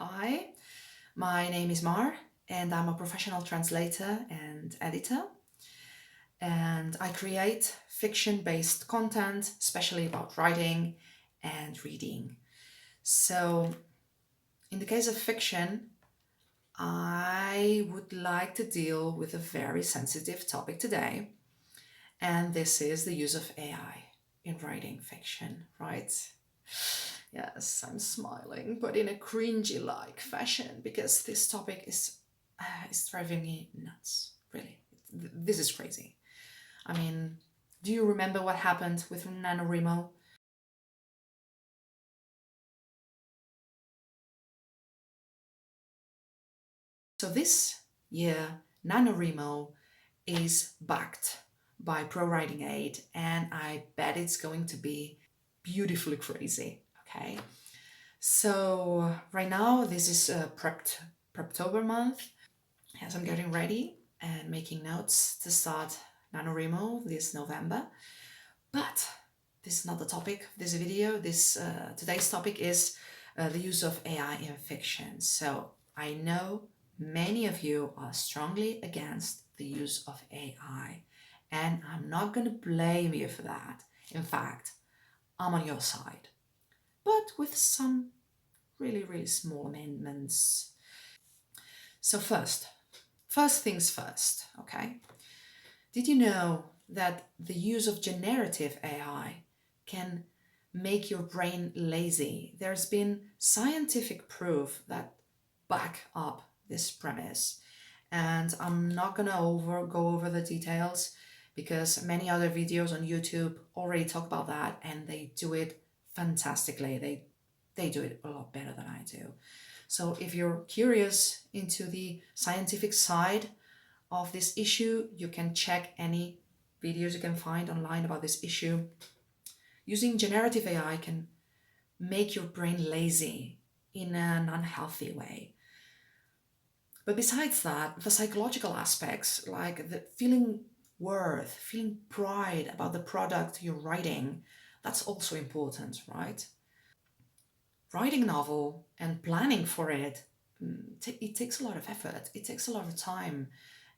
Hi, my name is Mar, and I'm a professional translator and editor. And I create fiction-based content, especially about writing and reading. So, in the case of fiction, I would like to deal with a very sensitive topic today, and this is the use of AI in writing fiction, right? Yes, I'm smiling, but in a cringy-like fashion because this topic is driving me nuts. Really, this is crazy. I mean, do you remember what happened with NaNoWriMo? So this year, NaNoWriMo is backed by ProWriting Aid, and I bet it's going to be beautifully crazy. Okay. So right now, this is Preptober month. As I'm getting ready and making notes to start NaNoWriMo this November. But this is not the topic of this video. Today's topic is the use of AI in fiction. So I know many of you are strongly against the use of AI, and I'm not going to blame you for that. In fact, I'm on your side, but with some really small amendments. So first things first, okay? Did you know that the use of generative AI can make your brain lazy? There's been scientific proof that back up this premise. And I'm not gonna go over the details because many other videos on YouTube already talk about that and they do it fantastically. They do it a lot better than I do. So if you're curious into the scientific side of this issue, you can check any videos you can find online about this issue. Using generative AI can make your brain lazy in an unhealthy way. But besides that, the psychological aspects, like the feeling worth, feeling pride about the product you're writing, that's also important, right? Writing a novel and planning for it, it takes a lot of effort, it takes a lot of time,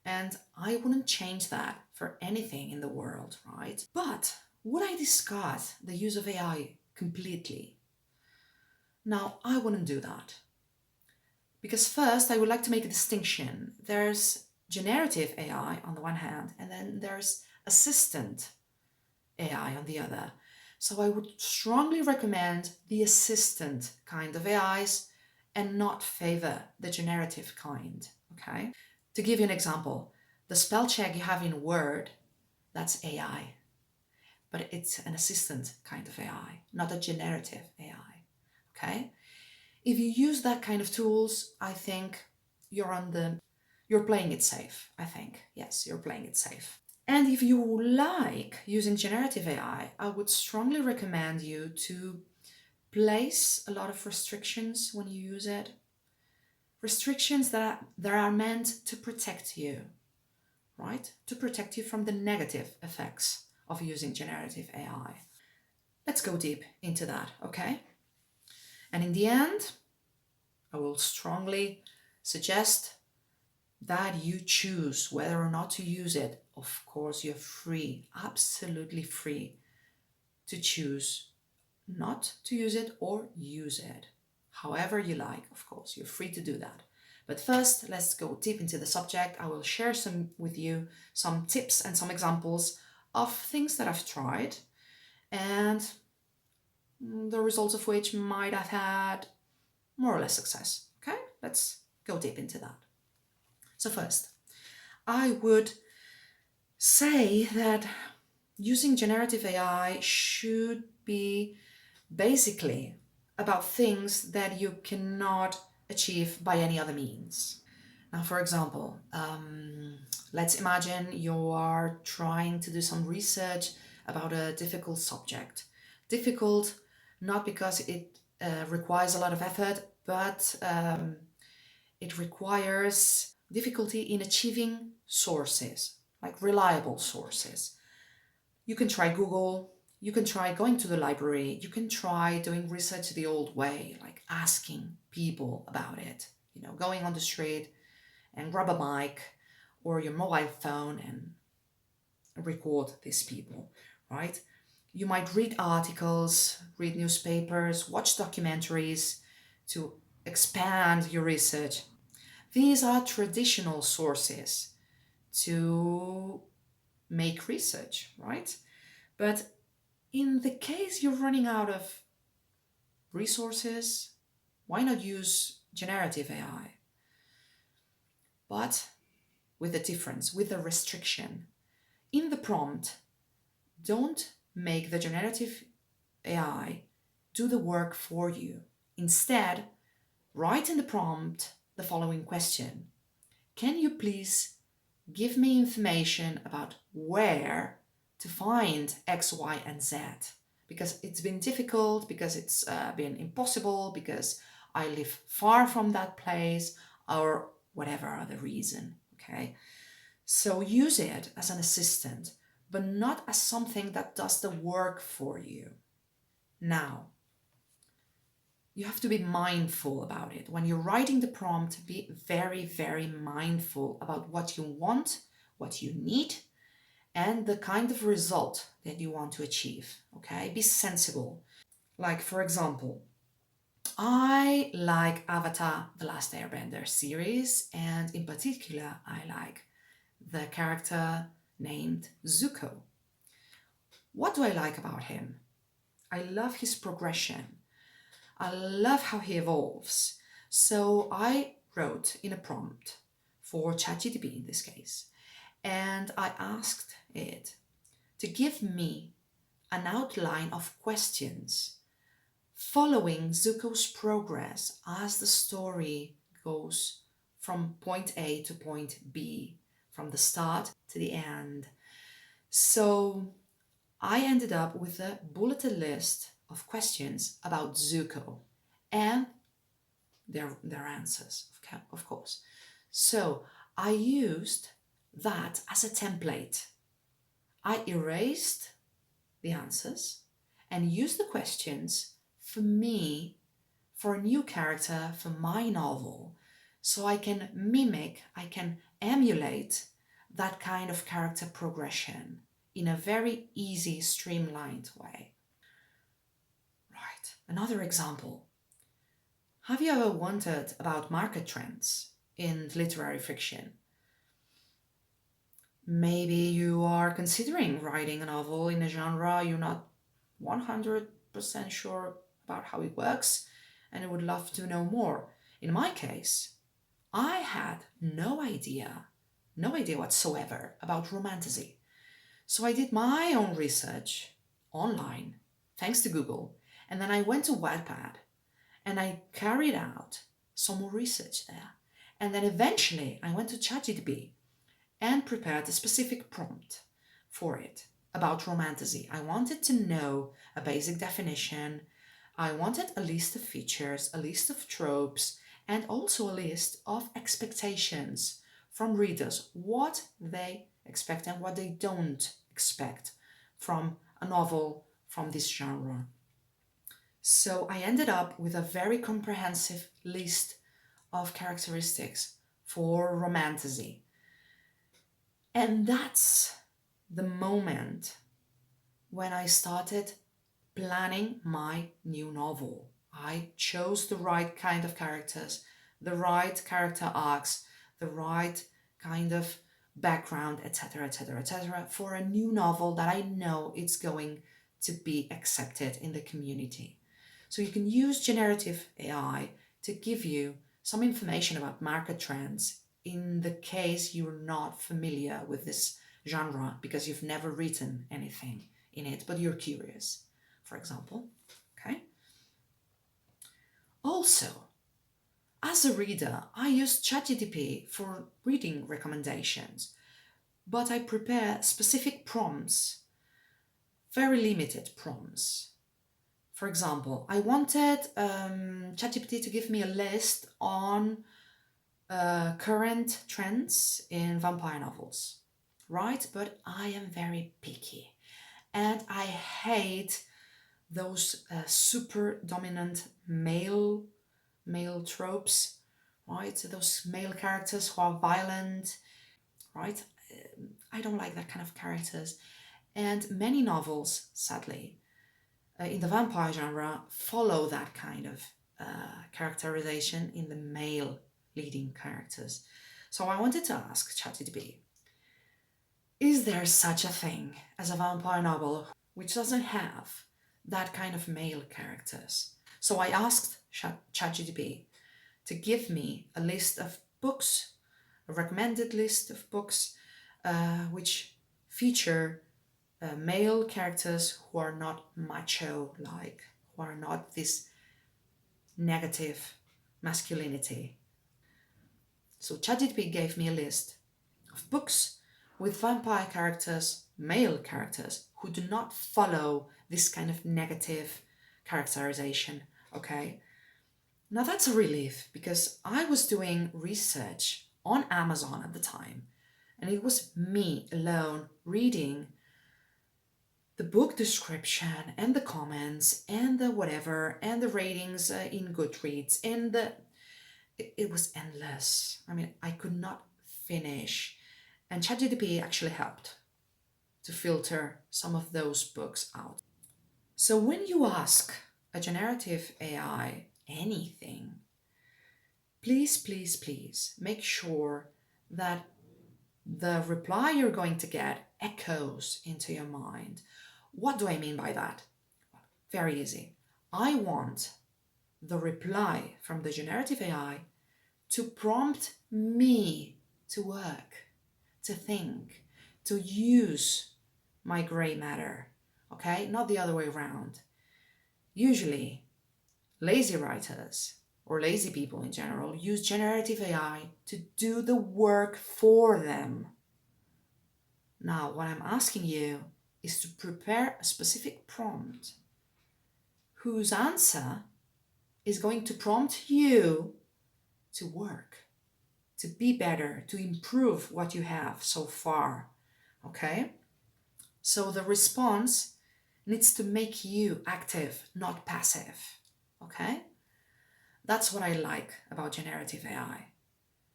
and I wouldn't change that for anything in the world, right? But would I discard the use of AI completely? Now, I wouldn't do that. Because first, I would like to make a distinction. There's generative AI on the one hand, and then there's assistant AI on the other. So I would strongly recommend the assistant kind of AIs and not favor the generative kind, okay? To give you an example, the spell check you have in Word, that's AI, but it's an assistant kind of AI, not a generative AI, okay? If you use that kind of tools, I think you're playing it safe, I think. Yes, you're playing it safe. And if you like using generative AI, I would strongly recommend you to place a lot of restrictions when you use it. Restrictions that are meant to protect you, right? To protect you from the negative effects of using generative AI. Let's go deep into that, okay? And in the end, I will strongly suggest that you choose whether or not to use it. Of course, you're free, absolutely free to choose not to use it or use it. However you like, of course, you're free to do that. But first, let's go deep into the subject. I will share with you some tips and some examples of things that I've tried and the results of which might have had more or less success. Okay, let's go deep into that. So first, I would say that using generative AI should be basically about things that you cannot achieve by any other means. Now, for example, let's imagine you are trying to do some research about a difficult subject. Difficult not because it requires a lot of effort, but it requires difficulty in achieving sources, like reliable sources. You can try Google, you can try going to the library, you can try doing research the old way, like asking people about it. Going on the street and grab a mic or your mobile phone and record these people, right? You might read articles, read newspapers, watch documentaries to expand your research. These are traditional sources to make research, right? But in the case you're running out of resources, why not use generative AI? But with a difference, with a restriction. In the prompt, don't make the generative AI do the work for you. Instead, write in the prompt the following question: can you please give me information about where to find X, Y, and Z? Because it's been difficult, because it's been impossible, because I live far from that place, or whatever other reason. Okay? So use it as an assistant, but not as something that does the work for you. Now, you have to be mindful about it. When you're writing the prompt, be very, very mindful about what you want, what you need, and the kind of result that you want to achieve. Okay? Be sensible. Like, for example, I like Avatar: The Last Airbender series, and in particular, I like the character named Zuko. What do I like about him? I love his progression. I love how he evolves. So I wrote in a prompt for ChatGPT in this case, and I asked it to give me an outline of questions following Zuko's progress as the story goes from point A to point B, from the start to the end. So I ended up with a bulleted list of questions about Zuko and their answers, of course. So I used that as a template. I erased the answers and used the questions for me, for a new character, for my novel, so I can mimic, I can emulate that kind of character progression in a very easy, streamlined way. Right, another example. Have you ever wondered about market trends in literary fiction? Maybe you are considering writing a novel in a genre you're not 100% sure about how it works and you would love to know more. In my case, I had no idea whatsoever about romantasy. So I did my own research online, thanks to Google, and then I went to Wattpad and I carried out some more research there. And then eventually I went to ChatGPT and prepared a specific prompt for it about romantasy. I wanted to know a basic definition. I wanted a list of features, a list of tropes, and also a list of expectations from readers, what they expect and what they don't expect from a novel from this genre. So I ended up with a very comprehensive list of characteristics for romantasy. And that's the moment when I started planning my new novel. I chose the right kind of characters, the right character arcs, the right kind of background, etc., etc., etc., for a new novel that I know it's going to be accepted in the community. So you can use generative AI to give you some information about market trends in the case you're not familiar with this genre because you've never written anything in it, but you're curious, for example. Okay. Also, as a reader, I use ChatGPT for reading recommendations, but I prepare specific prompts, very limited prompts. For example, I wanted ChatGPT to give me a list on current trends in vampire novels, right? But I am very picky and I hate those super dominant male male tropes, right? Those male characters who are violent, right? I don't like that kind of characters. And many novels, sadly, in the vampire genre follow that kind of characterization in the male leading characters. So I wanted to ask ChatGPT, is there such a thing as a vampire novel which doesn't have that kind of male characters? So I asked ChatGPT to give me a list of books, a recommended list of books which feature male characters who are not macho like, who are not this negative masculinity. So ChatGPT gave me a list of books with vampire characters, male characters, who do not follow this kind of negative characterization, okay? Now that's a relief because I was doing research on Amazon at the time and it was me alone reading the book description and the comments and the whatever and the ratings in Goodreads and it was endless. I mean, I could not finish. And ChatGPT actually helped to filter some of those books out. So when you ask a generative AI anything, please, please, please make sure that the reply you're going to get echoes into your mind. What do I mean by that? Very easy. I want the reply from the generative AI to prompt me to work, to think, to use my gray matter, okay? Not the other way around. Usually, lazy writers or lazy people in general use generative AI to do the work for them. Now, what I'm asking you is to prepare a specific prompt whose answer is going to prompt you to work, to be better, to improve what you have so far, okay? So the response needs to make you active, not passive, okay? That's what I like about generative AI.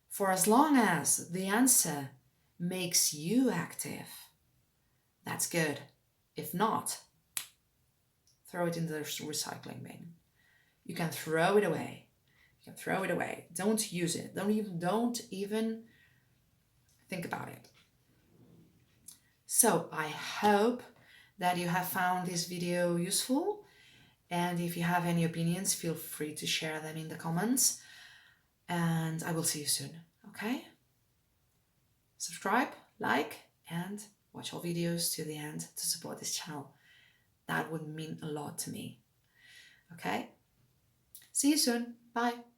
For as long as the answer makes you active, that's good. If not, throw it in the recycling bin. You can throw it away. You can throw it away. Don't use it. Don't even think about it. So I hope that you have found this video useful. And if you have any opinions, feel free to share them in the comments. And I will see you soon, okay? Subscribe, like, and watch all videos to the end to support this channel. That would mean a lot to me, okay? See you soon. Bye.